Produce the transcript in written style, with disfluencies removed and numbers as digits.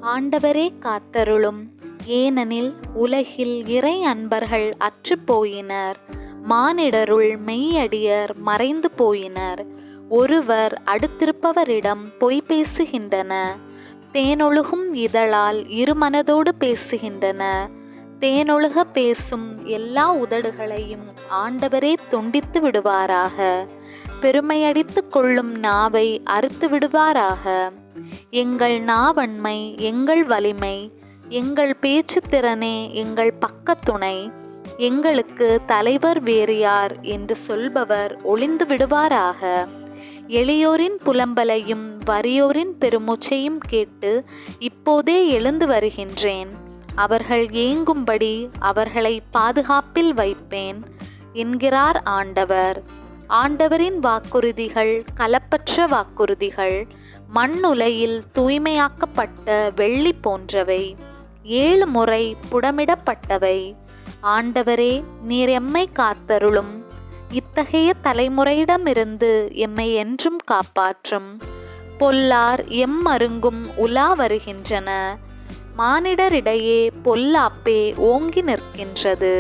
ஆண்டவரே காத்தருளும். ஏனெனில் உலகில் இறை அன்பர்கள் அற்றுப்போயினர். மானிடருள் மெய்யடியர் மறைந்து போயினர். ஒருவர் அடுத்திருப்பவரிடம் பொய் பேசுகின்றன. தேனொழுகும் இதழால் இருமனதோடு பேசுகின்றன. தேனொழுக பேசும் எல்லா உதடுகளையும் ஆண்டவரே துண்டித்து விடுவாராக. பெருமையடித்து கொள்ளும் நாவை அறுத்து விடுவாராக. எங்கள் நாவன்மை எங்கள் வலிமை, எங்கள் பேச்சு திறனே எங்கள் பக்கத்துணை, எங்களுக்கு தலைவர் வேறு யார் என்று சொல்பவர் ஒளிந்து விடுவாராக. எளியோரின் புலம்பலையும் வறியோரின் பெருமூச்சையும் கேட்டு இப்போதே எழுந்து வருகின்றேன். அவர்கள் ஏங்கும்படி அவர்களை பாதுகாப்பில் வைப்பேன் என்கிறார் ஆண்டவர். ஆண்டவரின் வாக்குறுதிகள் கலப்பற்ற வாக்குறுதிகள். மண்ணுலையில் தூய்மையாக்கப்பட்ட வெள்ளி போன்றவை, 7 முறை புடமிடப்பட்டவை. ஆண்டவரே, நீர் எம்மை காத்தருளும். இத்தகைய தலைமுறையிடமிருந்து எம்மை என்றும் காப்பாற்றும். பொல்லார் எம்மருங்கும் உலா வருகின்றன. மானிடரிடையே பொல்லாப்பே ஓங்கி நிற்கின்றது.